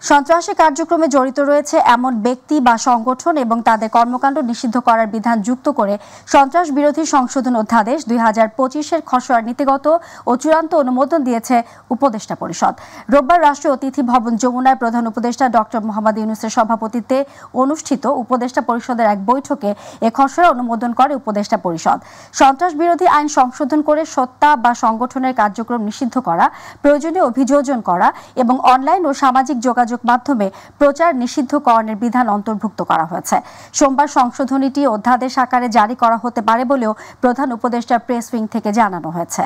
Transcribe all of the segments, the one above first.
সন্ত্রাসী কার্যক্রমে জড়িত রয়েছে এমন ব্যক্তি বা সংগঠন এবং তাদের কর্মকাণ্ড নিষিদ্ধ করার বিধান যুক্ত করে সন্ত্রাস বিরোধী সংশোধন অধ্যাদেশ ২০২৫-এর খসড়ার নীতিগত ও চূড়ান্ত অনুমোদন দিয়েছে উপদেষ্টা পরিষদ। রোববার রাষ্ট্রীয় অতিথি ভবন যমুনায় প্রধান উপদেষ্টা ডক্টর মোহাম্মদ ইউনূসের সভাপতিত্বে অনুষ্ঠিত উপদেষ্টা পরিষদের এক বৈঠকে এ খসড়া অনুমোদন করে উপদেষ্টা পরিষদ। সন্ত্রাস বিরোধী আইন সংশোধন করে সত্তা বা সংগঠনের কার্যক্রম নিষিদ্ধ করা, প্রয়োজনীয় অভিযোজন করা এবং অনলাইন ও সামাজিক যোগাযোগ মাধ্যমে প্রচার নিষিদ্ধকরণের বিধান অন্তর্ভুক্ত করা হয়েছে। সোমবার সংশোধনীটি অধ্যাদেশ আকারে জারি করা হতে পারে বলেও প্রধান উপদেষ্টার প্রেস উইং থেকে জানানো হয়েছে।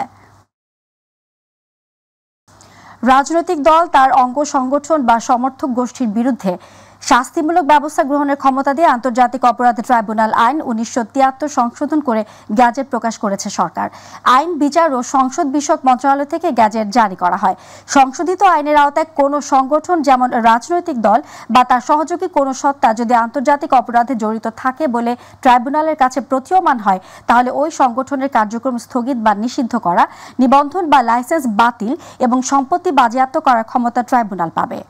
রাজনৈতিক দল তার অঙ্গ সংগঠন বা সমর্থক গোষ্ঠীর বিরুদ্ধে শাস্তিমূলক ব্যবস্থা গ্রহণের ক্ষমতা দিয়ে আন্তর্জাতিক অপরাধ ট্রাইব্যুনাল আইন ১৯৭৩ সংশোধন করে গ্যাজেট প্রকাশ করেছে সরকার। আইন, বিচার ও সংসদ বিষয়ক মন্ত্রণালয় থেকে গ্যাজেট জারি করা হয়। সংশোধিত আইনের আওতায় কোনো সংগঠন, যেমন রাজনৈতিক দল বা তার সহযোগী কোনো সত্তা, যদি আন্তর্জাতিক অপরাধে জড়িত থাকে বলে ট্রাইব্যুনালের কাছে প্রতীয়মান হয়, তাহলে ওই সংগঠনের কার্যক্রম স্থগিত বা নিষিদ্ধ করা, নিবন্ধন বা লাইসেন্স বাতিল এবং সম্পত্তি বাজেয়াপ্ত করার ক্ষমতা ট্রাইব্যুনাল পাবে।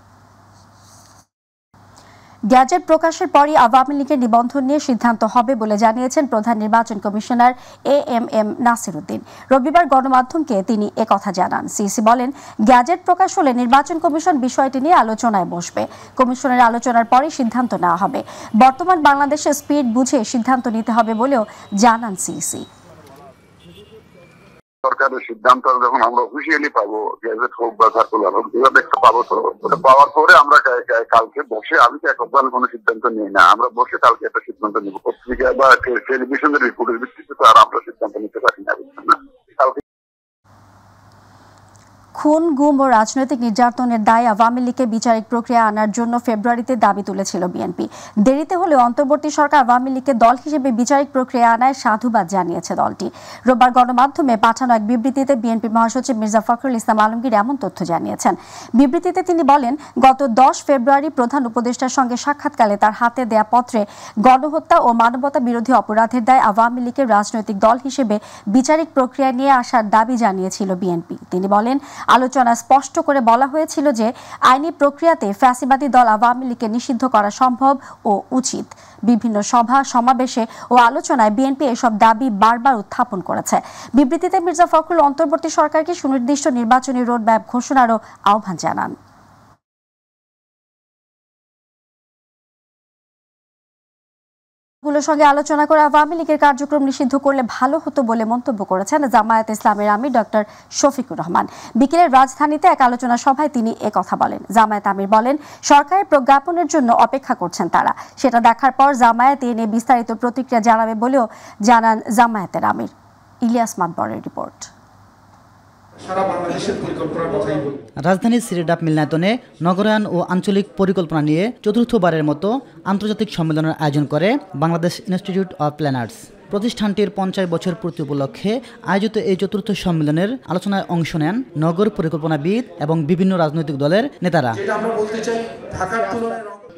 গ্যাজেট প্রকাশের পরই আওয়ামী লীগের নিবন্ধন নিয়ে সিদ্ধান্ত হবে বলে জানিয়েছেন প্রধান নির্বাচন কমিশনার এএমএম নাসির উদ্দিন। রবিবার গণমাধ্যমকে তিনি একথা জানান। সিইসি বলেন, গ্যাজেট প্রকাশ হলে নির্বাচন কমিশন বিষয়টি নিয়ে আলোচনায় বসবে। কমিশনের আলোচনার পরই সিদ্ধান্ত নেওয়া হবে। বর্তমান বাংলাদেশের স্পিড বুঝে সিদ্ধান্ত নিতে হবে বলেও জানান সিইসি। সরকারের সিদ্ধান্ত যখন আমরা অফিসিয়ালি পাবো, গ্যাজেট হোক বা সার্কুলার হোক, যেভাবে একটা পাবো, তো ওটা পাওয়ার পরে আমরা কালকে বসে, আমি তো একবার কোনো সিদ্ধান্ত নিই না, আমরা বসে কালকে একটা সিদ্ধান্ত নিব। পত্রিকা বা টেলিভিশনের রিপোর্টের ভিত্তিতে তো আর আমরা সিদ্ধান্ত নিতে পারি না। খুন, গুম ও রাজনৈতিক নির্যাতনের দায়ে আওয়ামী লীগকে বিচারিক প্রক্রিয়া আনার জন্য ফেব্রুয়ারিতে দাবি তুলেছিল বিএনপি। দেরিতে হলেও অন্তর্বর্তী সরকার আওয়ামী লীগকে দল হিসেবে বিচারিক প্রক্রিয়া আনায় সাধুবাদ জানিয়েছে দলটি। রোববার গণমাধ্যমে পাঠানো এক বিবৃতিতে বিএনপি মহাসচিব মির্জা ফখরুল ইসলাম আলমগীর এমন তথ্য জানিয়েছেন। বিবৃতিতে তিনি বলেন, গত ১০ ফেব্রুয়ারি প্রধান উপদেষ্টার সঙ্গে সাক্ষাৎকালে তার হাতে দেয়া পত্রে গণহত্যা ও মানবতা বিরোধী অপরাধের দায়ে আওয়ামী লীগের রাজনৈতিক দল হিসেবে বিচারিক প্রক্রিয়া নিয়ে আসার দাবি জানিয়েছিল বিএনপি। তিনি বলেন, আলোচনা স্পষ্ট করে বলা হয়েছিল যে আইনি প্রক্রিয়াতে ফ্যাসিবাদী দল আওয়ামী লীগকে নিষিদ্ধ করা সম্ভব ও উচিত। বিভিন্ন সভা, সমাবেশে ও আলোচনায় বিএনপি এসব দাবি বারবার উত্থাপন করেছে। বিবৃতিতে মির্জা ফখরুল অন্তর্বর্তী সরকারকে সুনির্দিষ্ট নির্বাচনী রোডম্যাপ ঘোষণারও আহ্বান জানান। গুলোর সঙ্গে আলোচনা করে আওয়ামী লীগের কার্যক্রম নিষিদ্ধ করলে ভালো হতো বলে মন্তব্য করেছেন জামায়াতে ইসলামের আমির ডক্টর শফিকুর রহমান। বিকেলে রাজধানীতে এক আলোচনা সভায় তিনি একথা বলেন। জামায়াত আমির বলেন, সরকারের প্রজ্ঞাপনের জন্য অপেক্ষা করছেন তারা। সেটা দেখার পর জামায়াত এ নিয়ে বিস্তারিত প্রতিক্রিয়া জানাবে বলেও জানান জামায়াতের আমির। ইলিয়াস মাতবরের রিপোর্ট। রাজধানীর সিরিডাপ মিলনায়তনে নগরায়ন ও আঞ্চলিক পরিকল্পনা নিয়ে চতুর্থবারের মতো আন্তর্জাতিক সম্মেলনের আয়োজন করে বাংলাদেশ ইনস্টিটিউট অব প্ল্যানার্স। প্রতিষ্ঠানটির ৫০ বছর পূর্তি উপলক্ষে আয়োজিত এই চতুর্থ সম্মেলনের আলোচনায় অংশ নেন নগর পরিকল্পনাবিদ এবং বিভিন্ন রাজনৈতিক দলের নেতারা।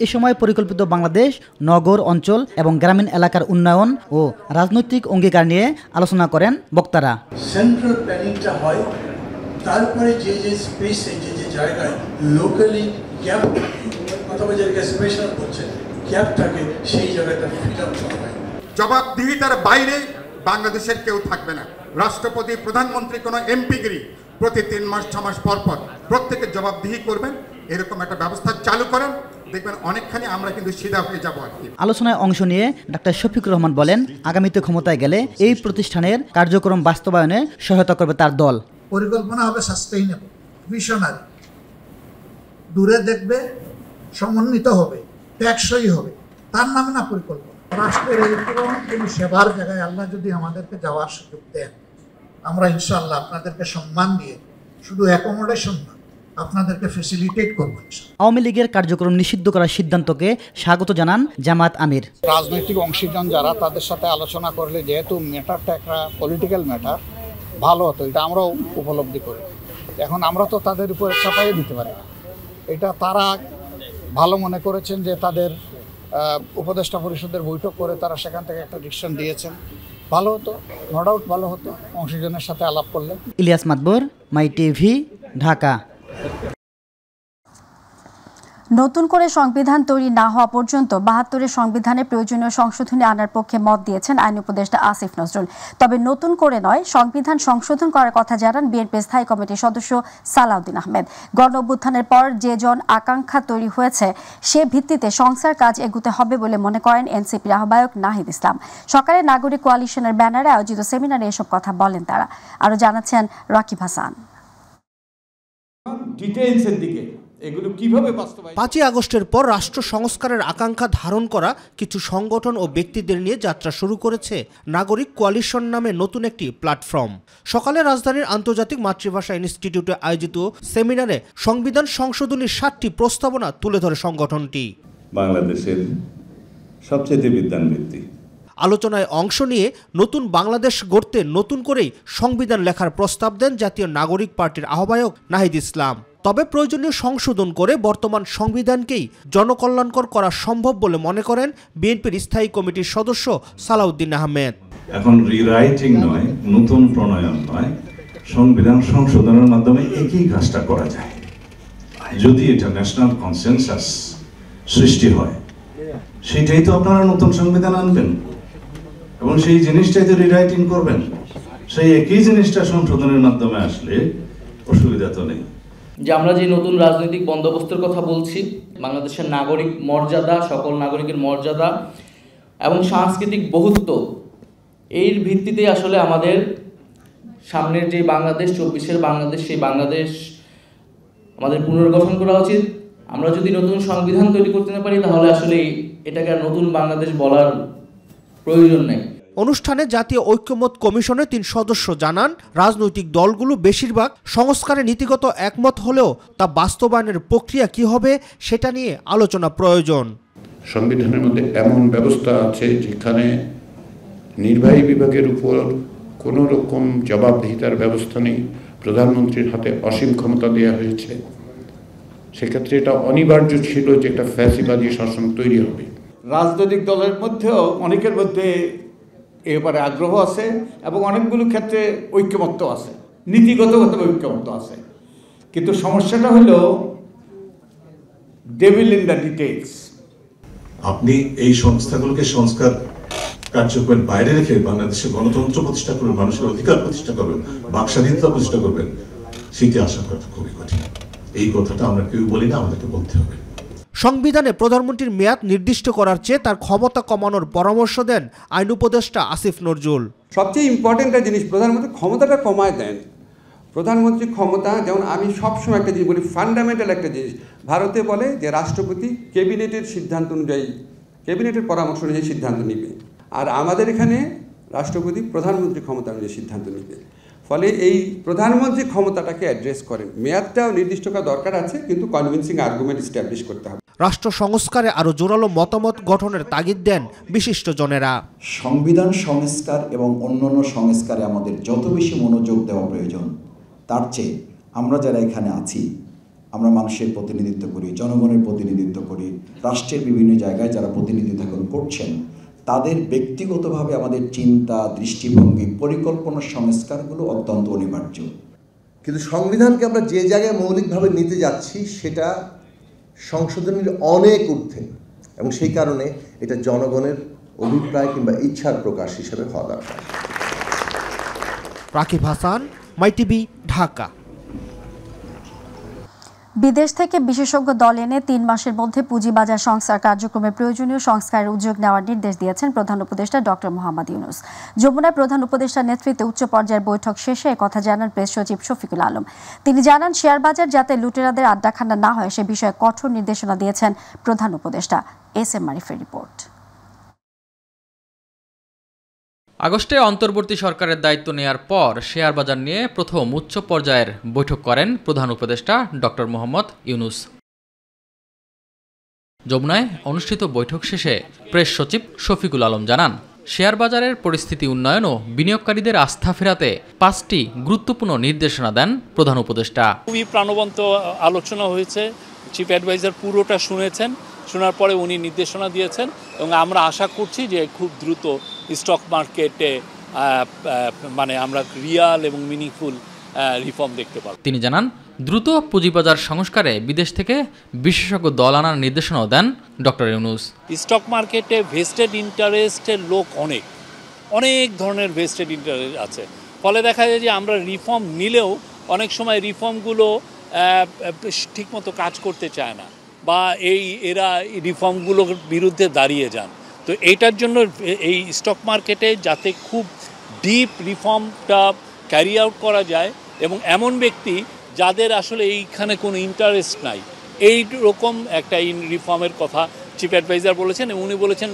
এ সময় পরিকল্পিত বাংলাদেশ, নগর অঞ্চল এবং গ্রামীণ এলাকার উন্নয়ন ও রাজনৈতিক অঙ্গীকার নিয়ে আলোচনা করেন বক্তারা। সেন্ট্রাল প্ল্যানিংটা হয়, তারপরে যে যে স্পেসে যে জায়গায় লোকালি ক্যাম্প অথবা যেটাকে স্পেশাল বলছে ক্যাম্প থাকে, সেই জায়গাটা ফিল আপ করা হয়। জবাবদিহিতার বাইরে বাংলাদেশের কেউ থাকবে না। রাষ্ট্রপতি, প্রধানমন্ত্রী, কোনো এমপিগিরি প্রতি ৩ মাস ৬ মাস পর পর প্রত্যেকের জবাবদিহি করবেন, এরকম একটা ব্যবস্থা চালু করেন, দেখবেন অনেকখানি আমরা কিন্তু সিধা হয়ে যাবো। আলোচনায় অংশ নিয়ে ডাক্তার শফিকুর রহমান বলেন, আগামীতে ক্ষমতায় গেলে এই প্রতিষ্ঠানের কার্যক্রম বাস্তবায়নে সহায়তা করবে তার দল। পরিকল্পনা হবে সাস্টেইনেবল, ভিশনারি, দূরে দেখবে, সমন্বিত হবে, টেকসই হবে, তার নামে না পরিকল্পনা। রাষ্ট্রের এরকম কোনো সেবার জায়গায় আল্লাহ যদি আমাদেরকে যাওয়ার সুযোগ দেন, আমরা ইনশাআল্লাহ আপনাদেরকে সম্মান দিয়ে শুধু অ্যাকোমোডেশন না, আপনাদেরকে ফ্যাসিলিটেট করবো। আওয়ামী লীগের কার্যক্রম নিষিদ্ধ করার সিদ্ধান্তকে স্বাগত জানান জামায়াত আমির। রাজনৈতিক অংশীজন যারা, তাদের সাথে আলোচনা করলে যেহেতু ম্যাটারটা একটা পলিটিক্যাল ম্যাটার, ভালো হতো, এটা আমরাও উপলব্ধি করি। এখন আমরা তো তাদের উপরে চাপাইয়ে দিতে পারি না। এটা তারা ভালো মনে করেছেন যে তাদের উপদেষ্টা পরিষদের বৈঠক করে তারা সেখান থেকে একটা ডিসিশন দিয়েছেন, ভালো হতো, নো ডাউট ভালো হতো অংশীজনের সাথে আলাপ করলে। ইলিয়াস মাতবর, মাই টিভি, ঢাকা। নতুন করে সংবিধান তৈরি না হওয়া পর্যন্ত ৭২-এর সংবিধানে প্রয়োজনীয় সংশোধনী আনার পক্ষে মত দিয়েছেন আইন উপদেষ্টা আসিফ নজরুল। তবে নতুন করে নয়, সংবিধান সংশোধন করার কথা জানান বিএনপির স্থায়ী কমিটির সদস্য সালাউদ্দিন আহমেদ। গণ অভ্যুত্থানের পর যে আকাঙ্ক্ষা তৈরি হয়েছে সে ভিত্তিতে সংস্কার কাজ এগুতে হবে বলে মনে করেন এনসিপির আহ্বায়ক নাহিদ ইসলাম। সকালে নাগরিক কোয়ালিশনের ব্যানারে আয়োজিত সেমিনারে এসব কথা বলেন তারা। আরো জানাচ্ছেন রাকিব হাসান। ডিটেইলসের দিকে এগুলো কিভাবে বাস্তবায়ন। ৫ই আগস্টের পর রাষ্ট্র সংস্কারের আকাঙ্ক্ষা ধারণ করা কিছু সংগঠন ও ব্যক্তিদের নিয়ে যাত্রা শুরু করেছে নাগরিক কোয়ালিশন নামে নতুন একটি প্ল্যাটফর্ম। সকালে রাজধানীর আন্তর্জাতিক মাতৃভাষা ইনস্টিটিউটে আয়োজিত সেমিনারে সংবিধান সংশোধনীর ৭টি প্রস্তাবনা তুলে ধরে সংগঠনটি। বাংলাদেশের সবচেয়ে বিদ্যানভিত্তিক আলোচনায় অংশ নিয়ে নতুন বাংলাদেশ গড়তে নতুন করেই সংবিধান লেখার প্রস্তাব দেন জাতীয় নাগরিক পার্টির আহ্বায়ক নাহিদ ইসলাম। তবে প্রয়োজনীয় সংশোধন করে বর্তমান সংবিধানকেই জনকল্যাণকর করা সম্ভব বলে মনে করেন বিএনপির স্থায়ী কমিটির সদস্য সালাউদ্দিন আহমেদ। এখন রিরাইটিং নয়, নতুন প্রণয়ন নয়, সংবিধান সংশোধনের মাধ্যমে একই কাজটা করা যায়। যদি এটা ন্যাশনাল কনসেনসাস সৃষ্টি হয়, সেটাই তো আপনারা নতুন সংবিধান আনবেন এবং সেই জিনিসটাই তো রিরাইটিং করবেন। সেই একই জিনিসটা সংশোধনের মাধ্যমে আসলে অসুবিধা তো নেই। যে আমরা যে নতুন রাজনৈতিক বন্দোবস্তের কথা বলছি, বাংলাদেশের নাগরিক মর্যাদা, সকল নাগরিকের মর্যাদা এবং সাংস্কৃতিক বহুত্ব, এর ভিত্তিতে আসলে আমাদের সামনের যে বাংলাদেশ, ২৪-এর বাংলাদেশ, সেই বাংলাদেশ আমাদের পুনর্গঠন করা উচিত। আমরা যদি নতুন সংবিধান তৈরি করতে না পারি, তাহলে আসলে এটাকে আর নতুন বাংলাদেশ বলার প্রয়োজন নেই। অনুষ্ঠানে জাতীয় ঐক্যমত কমিশনের ৩ সদস্য জানান, রাজনৈতিক দলগুলো বেশিরভাগ সংস্কারে নীতিগত একমত হলেও তা বাস্তবায়নের প্রক্রিয়া কি হবে সেটা নিয়ে আলোচনা প্রয়োজন। সংবিধানের মধ্যে এমন ব্যবস্থা আছে যেখানে নির্বাহী বিভাগের উপর কোনো রকম জবাবদিহিতার ব্যবস্থা নেই, প্রধানমন্ত্রীর হাতে অসীম ক্ষমতা দেওয়া হয়েছে। সেক্ষেত্রে এটা অনিবার্য ছিল যে একটা ফ্যাসিবাদী শাসন তৈরি হবে। রাজনৈতিক দলের মধ্যেও অনেকের মধ্যে এ ব্যাপারে আগ্রহ আছে এবং অনেকগুলো ক্ষেত্রে ঐক্যমত্য আছে, নীতিগতভাবে ঐক্যমত্য আছে। কিন্তু সমস্যাটা হলো ডেভিল ইন দ্য ডিটেইলস। আপনি এই সংস্থাগুলোকে সংস্কার কার্যক্রমের বাইরে রেখে বাংলাদেশে গণতন্ত্র প্রতিষ্ঠা করবেন, মানুষের অধিকার প্রতিষ্ঠা করবেন, বাকস্বাধীনতা প্রতিষ্ঠা করবেন, সেটি আশা করা খুবই কঠিন। এই কথাটা আমরা কেউ বলি না, আমাদেরকে বলতে হবে। সংবিধানে প্রধানমন্ত্রীর মেয়াদ নির্দিষ্ট করার চেয়ে তার ক্ষমতা কমানোর পরামর্শ দেন আইন উপদেষ্টা আসিফ নজরুল। সবচেয়ে ইম্পর্টেন্ট একটা জিনিস, প্রধানমন্ত্রী ক্ষমতাটা কমায় দেন। প্রধানমন্ত্রী ক্ষমতা, যেমন আমি সবসময় একটা জিনিস বলি, ফান্ডামেন্টাল একটা জিনিস, ভারতে বলে যে রাষ্ট্রপতি ক্যাবিনেটের সিদ্ধান্ত অনুযায়ী, ক্যাবিনেটের পরামর্শ অনুযায়ী সিদ্ধান্ত নেবে, আর আমাদের এখানে রাষ্ট্রপতি প্রধানমন্ত্রী ক্ষমতা অনুযায়ী সিদ্ধান্ত নেবে। ফলে এই প্রধানমন্ত্রী ক্ষমতাটাকে অ্যাড্রেস করেন। মেয়াদটাও নির্দিষ্ট করা দরকার আছে, কিন্তু কনভিন্সিং আর্গুমেন্ট এস্টাবলিশ করতে হবে। রাষ্ট্র সংস্কারে আরো জোরালো মতামত গঠনের তাগিদ দেন বিশিষ্টজনেরা। সংবিধান সংস্কার এবং অন্যান্য সংস্কারে আমাদের যত বেশি মনোযোগ দেওয়া প্রয়োজন, তার চেয়ে আমরা যারা এখানে আছি, আমরা মানুষের প্রতিনিধিত্ব করি, জনগণের প্রতিনিধিত্ব করি, রাষ্ট্রের বিভিন্ন জায়গায় যারা প্রতিনিধিত্ব করছেন, তাদের ব্যক্তিগতভাবে আমাদের চিন্তা, দৃষ্টিভঙ্গি, পরিকল্পনার সংস্কারগুলো অত্যন্ত অনিবার্য। কিন্তু সংবিধানকে আমরা যে জায়গায় মৌলিকভাবে নিতে যাচ্ছি সেটা সংশোধনের অনেক ঊর্ধ্বে, এবং সেই কারণে এটা জনগণের অভিপ্রায় কিংবা ইচ্ছার প্রকাশ হিসেবে হওয়া দরকার। রাকিব হাসান, মাইটিভি, ঢাকা। বিদেশ থেকে বিশেষজ্ঞ দল এনে 3 মাসের মধ্যে পুঁজিবাজার সংস্কার কার্যক্রমে প্রয়োজনীয় সংস্কারের উদ্যোগ নেওয়ার নির্দেশ দিয়েছেন প্রধান উপদেষ্টা ডক্টর মোহাম্মদ ইউনূস। যমুনায় প্রধান উপদেষ্টার নেতৃত্বে উচ্চ পর্যায়ের বৈঠক শেষে একথা জানান প্রেস সচিব শফিকুল আলম। তিনি জানান, শেয়ার বাজার যাতে লুটেরাদের আড্ডাখানা না হয় সে বিষয়ে কঠোর নির্দেশনা দিয়েছেন প্রধান উপদেষ্টা। এস.এম. মারিফের রিপোর্ট। আগস্টে অন্তর্বর্তী সরকারের দায়িত্ব নেয়ার পর শেয়ার বাজার নিয়ে প্রথম উচ্চ পর্যায়ের বৈঠক করেন প্রধান উপদেষ্টা ডক্টর মোহাম্মদ ইউনূস। যমুনায় অনুষ্ঠিত বৈঠক শেষে প্রেস সচিব শফিকুল আলম জানান, শেয়ার বাজারের পরিস্থিতি উন্নয়ন ও বিনিয়োগকারীদের আস্থা ফেরাতে 5টি গুরুত্বপূর্ণ নির্দেশনা দেন প্রধান উপদেষ্টা। খুবই প্রাণবন্ত আলোচনা হয়েছে, চিফ অ্যাডভাইজার পুরোটা শুনেছেন, শোনার পরে উনি নির্দেশনা দিয়েছেন এবং আমরা আশা করছি যে খুব দ্রুত স্টক মার্কেটে মানে আমরা রিয়াল এবং মিনিংফুল রিফর্ম দেখতে পাবো। তিনি জানান, দ্রুত পুঁজিবাজার সংস্কারে বিদেশ থেকে বিশেষজ্ঞ দল আনার নির্দেশনাও দেন ডক্টর ইউনূস। স্টক মার্কেটে ভেস্টেড ইন্টারেস্টের লোক অনেক ধরনের ভেস্টেড ইন্টারেস্ট আছে, ফলে দেখা যায় যে আমরা রিফর্ম নিলেও অনেক সময় রিফর্মগুলো ঠিকমতো কাজ করতে চায় না, বা এরা রিফর্মগুলোর বিরুদ্ধে দাঁড়িয়ে যান। তো এইটার জন্য এই স্টক মার্কেটে যাতে খুব ডিপ রিফর্মটা ক্যারি আউট করা যায়, এবং এমন ব্যক্তি যাদের আসলে এইখানে কোনো ইন্টারেস্ট নাই, এই রকম একটা রিফর্মের কথা চিফ অ্যাডভাইজার বলেছেন। এবং উনি বলেছেন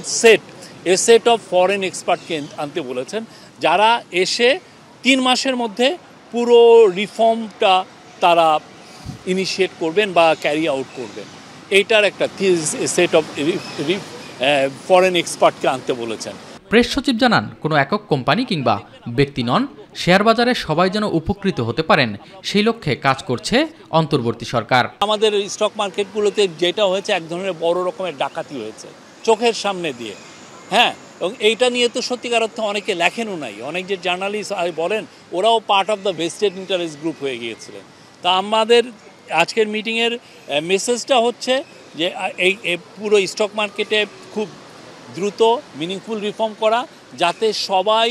এ সেট অফ ফরেন এক্সপার্টকে আনতে বলেছেন, যারা এসে 3 মাসের মধ্যে পুরো রিফর্মটা তারা ইনিশিয়েট করবেন বা ক্যারি আউট করবেন। এইটার একটা সেট অফ ফরেন এক্সপার্টকে আনতে বলেছেন। প্রেস সচিব জানান, কোনো একক কোম্পানি কিংবা ব্যক্তি নন, শেয়ার বাজারে সবাই যেন উপকৃত হতে পারেন সেই লক্ষ্যে কাজ করছে অন্তর্বর্তী সরকার। আমাদের স্টক মার্কেটগুলোতে যেটা হয়েছে, এক ধরনের বড় রকমের ডাকাতি হয়েছে চোখের সামনে দিয়ে। হ্যাঁ, এবং এইটা নিয়ে তো সত্যিকার অর্থে অনেকে লেখেনও নাই, অনেক যে জার্নালিস্ট বলেন ওরাও part of the vested interest group হয়ে গিয়েছিলেন। তা আমাদের আজকের মিটিংয়ের মেসেজটা হচ্ছে যে এই পুরো স্টক মার্কেটে খুব দ্রুত মিনিংফুল রিফর্ম করা, যাতে সবাই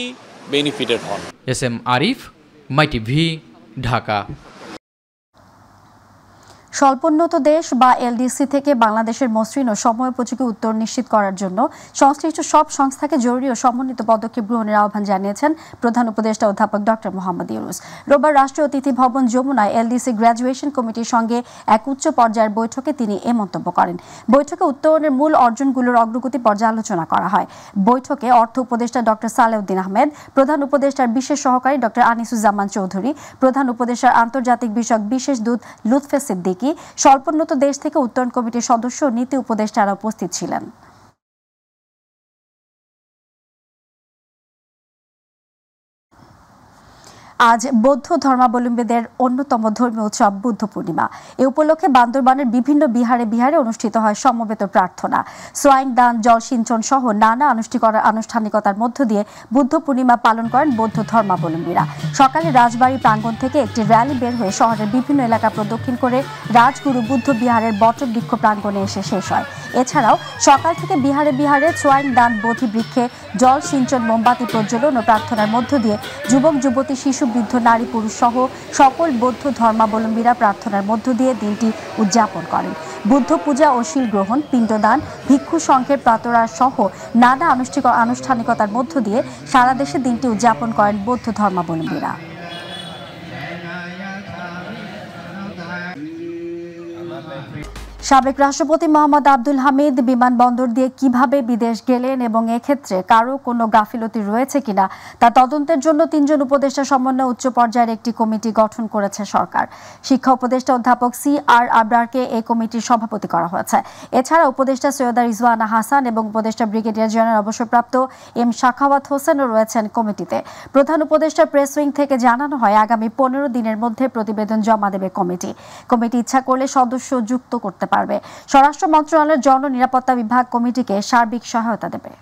বেনিফিটেড হন। SM Arif, MyTV, Dhaka. স্বল্পোন্নত দেশ বা এলডিসি থেকে বাংলাদেশের মসৃণ ও সময়োপযোগী উত্তর নিশ্চিত করার জন্য সংশ্লিষ্ট সব সংস্থাকে জরুরি ও সমন্বিত পদক্ষেপ গ্রহণের আহ্বান জানিয়েছেন প্রধান উপদেষ্টা অধ্যাপক ডক্টর মোহাম্মদ ইউনূস। রোববার রাষ্ট্রীয় অতিথি ভবন যমুনায় এলডিসি গ্র্যাজুয়েশন কমিটির সঙ্গে এক উচ্চ পর্যায়ের বৈঠকে তিনি এ মন্তব্য করেন। বৈঠকে উত্তরণের মূল অর্জনগুলোর অগ্রগতি পর্যালোচনা করা হয়। বৈঠকে অর্থ উপদেষ্টা ডক্টর সালেউদ্দিন আহমেদ, প্রধান উপদেষ্টার বিশেষ সহকারী ডক্টর আনিসুজ্জামান চৌধুরী, প্রধান উপদেষ্টার আন্তর্জাতিক বিষয়ক বিশেষ দূত লুৎফে সিদ্দিকী, স্বল্পোন্নত দেশ থেকে উত্তরণ কমিটির সদস্য ও নীতি উপদেষ্টারা উপস্থিত ছিলেন। আজ বৌদ্ধ ধর্মাবলম্বীদের অন্যতম ধর্মীয় উৎসব বুদ্ধ পূর্ণিমা। এ উপলক্ষে বান্দরবানের বিভিন্ন বিহারে বিহারে অনুষ্ঠিত হয় সমবেত প্রার্থনা, সোয়াইন দান, জলসিঞ্চন সহ নানা আনুষ্ঠানিকতার মধ্য দিয়ে বুদ্ধ পূর্ণিমা পালন করেন বৌদ্ধ ধর্মাবলম্বীরা। সকালে রাজবাড়ী প্রাঙ্গণ থেকে একটি র্যালি বের হয়ে শহরের বিভিন্ন এলাকা প্রদক্ষিণ করে রাজগুরু বুদ্ধ বিহারের বটবৃক্ষ প্রাঙ্গণে এসে শেষ হয়। এছাড়াও সকাল থেকে বিহারে বিহারে সোয়াইন দান, বোধি বৃক্ষে জল সিঞ্চন, মোমবাতি প্রজ্বলন ও প্রার্থনার মধ্য দিয়ে যুবক যুবতী, শিশু, বৃদ্ধ, নারী, পুরুষ সহ সকল বৌদ্ধ ধর্মাবলম্বীরা প্রার্থনার মধ্য দিয়ে দিনটি উদযাপন করেন। বুদ্ধ পূজা ও শিল গ্রহণ, পিণ্ডদান, ভিক্ষু সংঘের প্রাতরা সহ নানা আনুষ্ঠানিকতার মধ্য দিয়ে সারা দেশে দিনটি উদযাপন করেন বৌদ্ধ ধর্মাবলম্বীরা। সাবেক রাষ্ট্রপতি মোহাম্মদ আব্দুল হামিদ বিমানবন্দর দিয়ে কিভাবে বিদেশ গেলেন এবং এক্ষেত্রে কারো কোনো গাফিলতি রয়েছে কিনা তা তদন্তের জন্য 3 জন উপদেষ্টা সমন্বয়ে উচ্চ পর্যায়ের একটি কমিটি গঠন করেছে সরকার। শিক্ষা উপদেষ্টা অধ্যাপক CR আবরারকে এই কমিটির সভাপতি করা হয়েছে। এছাড়া উপদেষ্টা সৈয়দা রিজওয়ানা হাসান এবং উপদেষ্টা ব্রিগেডিয়ার জেনারেল অবসরপ্রাপ্ত M শাখাওয়াত হোসেনও রয়েছেন কমিটিতে। প্রধান উপদেষ্টা প্রেস উইং থেকে জানানো হয়, আগামী 15 দিনের মধ্যে প্রতিবেদন জমা দেবে কমিটি। কমিটি ইচ্ছা করলে সদস্য যুক্ত করতে পারবে। স্বরাষ্ট্র মন্ত্রণালয়ের জননিরাপত্তা বিভাগ কমিটিকে সার্বিক সহায়তা দেবে।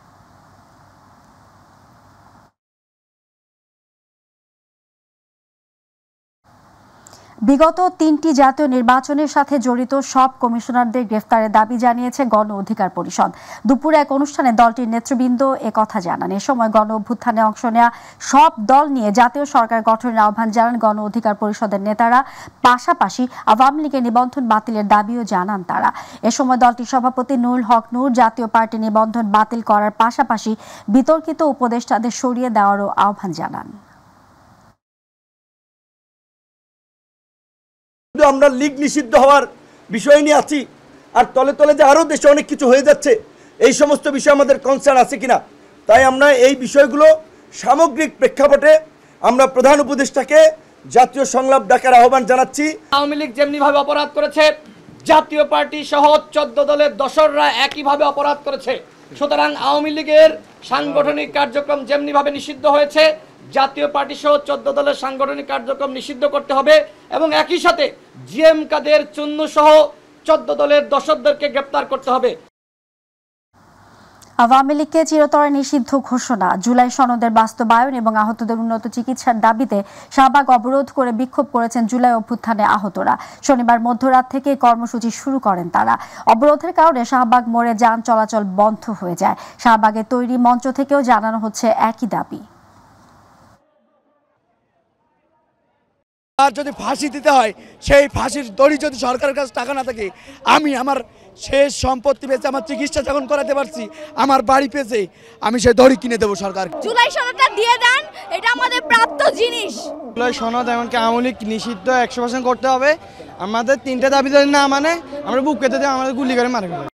বিগত 3টি জাতীয় নির্বাচনের সাথে জড়িত সব কমিশনারদের গ্রেফতারের দাবি জানিয়েছে গণ অধিকার পরিষদ। দুপুরে এক অনুষ্ঠানে দলটির নেতৃবৃন্দ একথা জানান। এ সময় গণ অভ্যুত্থানে অংশ নেওয়া সব দল নিয়ে জাতীয় সরকার গঠনের আহ্বান জানান গণ অধিকার পরিষদের নেতারা। পাশাপাশি আওয়ামী লীগের নিবন্ধন বাতিলের দাবিও জানান তারা। এ সময় দলটির সভাপতি নুরুল হক নূর জাতীয় পার্টি নিবন্ধন বাতিল করার পাশাপাশি বিতর্কিত উপদেষ্টাদের সরিয়ে দেওয়ারও আহ্বান জানান। আমরা লীগ নিষিদ্ধ হওয়ার বিষয় নিয়ে আছি, আর তলে তলে যে আরও দেশে অনেক কিছু হয়ে যাচ্ছে, এই সমস্ত বিষয় আমাদের কনসার্ন আছে কিনা। তাই আমরা এই বিষয়গুলো সামগ্রিক প্রেক্ষাপটে আমরা প্রধান উপদেষ্টাকে জাতীয় সংলাপ ডাকার আহ্বান জানাচ্ছি। আওয়ামী লীগ যেমনিভাবে অপরাধ করেছে, জাতীয় পার্টি সহ 14 দলের দোসররা একইভাবে অপরাধ করেছে। সুতরাং আওয়ামী লীগের সাংগঠনিক কার্যক্রম যেমনিভাবে নিষিদ্ধ হয়েছে, জাতীয় পার্টি সহ 14 দলের সাংগঠনিক কার্যক্রম নিষিদ্ধ করতে হবে এবং একই সাথে জিএম কাদের, চুন্নু সহ 14 দলের দোসরদেরকে গ্রেপ্তার করতে হবে। আওয়ামী লীগকে চিরতরে নিষিদ্ধ ঘোষণা, জুলাই সনদের বাস্তবায়ন এবং আহতদের উন্নত চিকিৎসার দাবিতে শাহবাগ অবরোধ করে বিক্ষোভ করেছেন জুলাই অভ্যুত্থানে আহতরা। শনিবার মধ্যরাত থেকে কর্মসূচি শুরু করেন তারা। অবরোধের কারণে শাহবাগ মোড়ে যান চলাচল বন্ধ হয়ে যায়। শাহবাগে তৈরি মঞ্চ থেকেও জানানো হচ্ছে একই দাবি। আর যদি ফাঁসি দিতে হয়, সেই ফাঁসির দড়ি যদি সরকারের কাছে টাকা না থাকে, আমি আমার শেষ সম্পত্তি পেয়েছে, আমার চিকিৎসা যখন করাতে পারছি, আমার বাড়ি পেয়েছে, আমি সেই দড়ি কিনে দেবো সরকার। জুলাই সনদটা দিয়ে দেন, এটা আমাদের প্রাপ্ত জিনিস। জুলাই সনদ এমনকি আওয়ামী লীগ নিষিদ্ধ 100% করতে হবে। আমাদের 3টা দাবি যদি না মানে আমরা বুক পেতে দিয়ে আমাদের গুলি করে মারে ফেলে।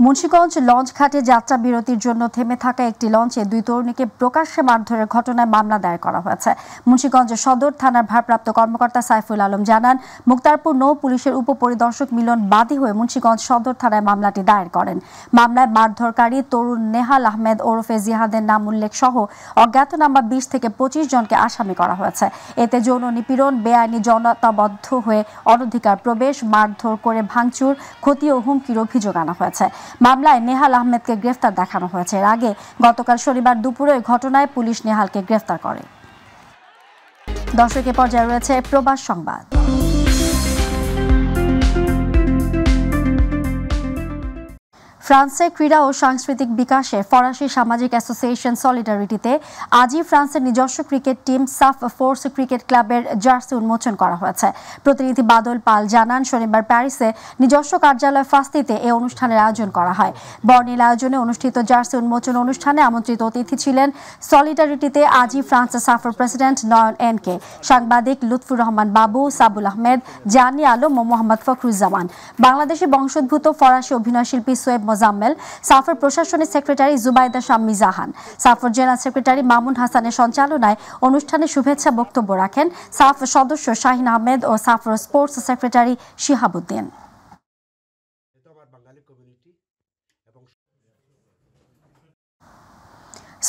মুন্সিগঞ্জ লঞ্চ ঘাটে যাত্রা বিরতির জন্য থেমে থাকা একটি লঞ্চে 2 তরুণীকে প্রকাশ্যে মারধরের ঘটনায় মামলা দায়ের করা হয়েছে। মুন্সিগঞ্জ সদর থানার ভারপ্রাপ্ত কর্মকর্তা সাইফুল আলম জানান, মুক্তারপুর নৌ পুলিশের উপপরিদর্শক মিলন বাদী হয়ে মুন্সিগঞ্জ সদর থানায় মামলাটি দায়ের করেন। মামলায় মারধরকারী তরুণ নেহাল আহমেদ ওরফে জিহাদের নাম উল্লেখ সহ অজ্ঞাতনামা 20 থেকে 25 জনকে আসামি করা হয়েছে। এতে যৌন নিপীড়ন, বেআইনি জনতাবদ্ধ হয়ে অনধিকার প্রবেশ, মারধর করে ভাঙচুর, ক্ষতি ও হুমকির অভিযোগ আনা হয়েছে। মামলায় নেহাল আহমেদকে গ্রেফতার দেখানো হয়েছে। এর আগে গতকাল শনিবার দুপুরে ঘটনায় পুলিশ নেহালকে গ্রেফতার করে। দর্শকের পর্যায়ে রয়েছে প্রবাস সংবাদ। ফ্রান্সের ক্রীড়া ও সাংস্কৃতিক বিকাশে ফরাসি সামাজিক অ্যাসোসিয়েশন সলিডারিটিতে আজই ফ্রান্সের নিজস্ব ক্রিকেট টিম সাফ ফোর্স ক্রিকেট ক্লাবের জার্সি উন্মোচন করা হয়েছে। প্রতিনিধি বাদল পাল জানান, শনিবার প্যারিসে নিজস্ব কার্যালয় ফাস্তিতে এই অনুষ্ঠানের আয়োজন করা হয়। বর্ণিল আয়োজনে অনুষ্ঠিত জার্সি উন্মোচন অনুষ্ঠানে আমন্ত্রিত অতিথি ছিলেন সলিডারিটিতে আজই ফ্রান্স সাফের প্রেসিডেন্ট নয়ন এনকে, সাংবাদিক লুৎফুর রহমান বাবু, সাবুল আহমেদ, জানি আলম ও মোহাম্মদ ফখরুজ্জামান, বাংলাদেশি বংশোদ্ভূত ফরাসি অভিনয়শিল্পী সোয়েব মোজাম্মেল, সাফের প্রশাসনিক সেক্রেটারি জুবাইদা শাম্মী জাহান, সাফের জেনারেল সেক্রেটারি মামুন হাসানের সঞ্চালনায় অনুষ্ঠানে শুভেচ্ছা বক্তব্য রাখেন সাফ সদস্য শাহিন আহমেদ ও সাফের স্পোর্টস সেক্রেটারি শিহাবুদ্দিন।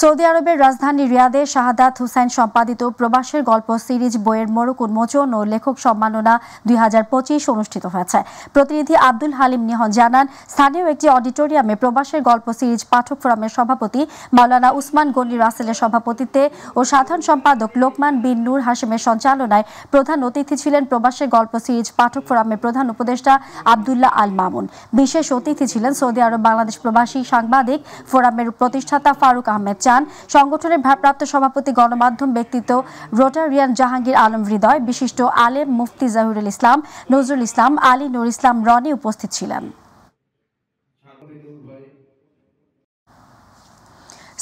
সৌদি আরবের রাজধানী রিয়াদে শাহাদাত হুসাইন সম্পাদিত প্রবাসের গল্প সিরিজ বইয়ের মোড়ক উন্মোচন ও লেখক সম্মাননা 2025 অনুষ্ঠিত হয়েছে। প্রতিনিধি আব্দুল হালিম নিহন জানান, স্থানীয় একটি অডিটোরিয়ামে প্রবাসের গল্প সিরিজ পাঠক ফোরামের সভাপতি মাওলানা উসমান গনি রাসেলের সভাপতিত্বে ও সাধারণ সম্পাদক লোকমান বিন নূর হাশেমের সঞ্চালনায় প্রধান অতিথি ছিলেন প্রবাসের গল্প সিরিজ পাঠক ফোরামের প্রধান উপদেষ্টা আব্দুল্লাহ আল মামুন। বিশেষ অতিথি ছিলেন সৌদি আরব বাংলাদেশ প্রবাসী সাংবাদিক ফোরামের প্রতিষ্ঠাতা ফারুক আহমেদ চান, সংগঠনের ভারপ্রাপ্ত সভাপতি, গণমাধ্যম ব্যক্তিত্ব রোটারিয়ান জাহাঙ্গীর আলম হৃদয়, বিশিষ্ট আলেম মুফতি জহিরুল ইসলাম, নজরুল ইসলাম, আলী নুর ইসলাম রনি উপস্থিত ছিলেন।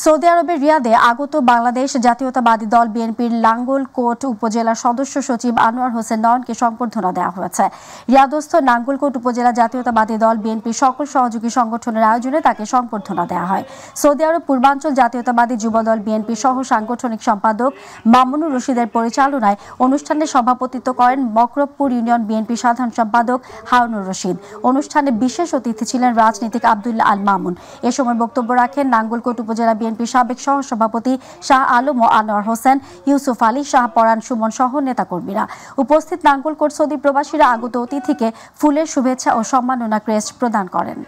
সৌদি আরবের রিয়াদে আগত বাংলাদেশ জাতীয়তাবাদী দল বিএনপির নাঙ্গলকোট উপজেলার সদস্য সচিব আনোয়ার হোসেন নয়নকে সংবর্ধনা দেওয়া হয়েছে। রিয়াদস্থ নাঙ্গলকোট উপজেলা জাতীয়তাবাদী দল বিএনপির সকল সহযোগী সংগঠনের আয়োজনে তাকে সংবর্ধনা দেওয়া হয়। সৌদি আরব পূর্বাঞ্চল জাতীয়তাবাদী যুবদল বিএনপি সহ সাংগঠনিক সম্পাদক মামুনুর রশিদের পরিচালনায় অনুষ্ঠানে সভাপতিত্ব করেন মকরবপুর ইউনিয়ন বিএনপি সাধারণ সম্পাদক হারুনুর রশিদ। অনুষ্ঠানে বিশেষ অতিথি ছিলেন রাজনীতিক আব্দুল্লাহ আল মামুন। এ সময় বক্তব্য রাখেন নাঙ্গলকোট উপজেলা বিএনপি সাবেক সহসভাপতি শাহ আলম ও আনোয়ার হোসেন, ইউসুফ আলী, শাহ পরান সুমন সহ নেতাকর্মীরা। উপস্থিত নাঙ্গলকোট সৌদি প্রবাসীরা আগত অতিথিকে ফুলের শুভেচ্ছা ও সম্মাননা ক্রেস্ট প্রদান করেন।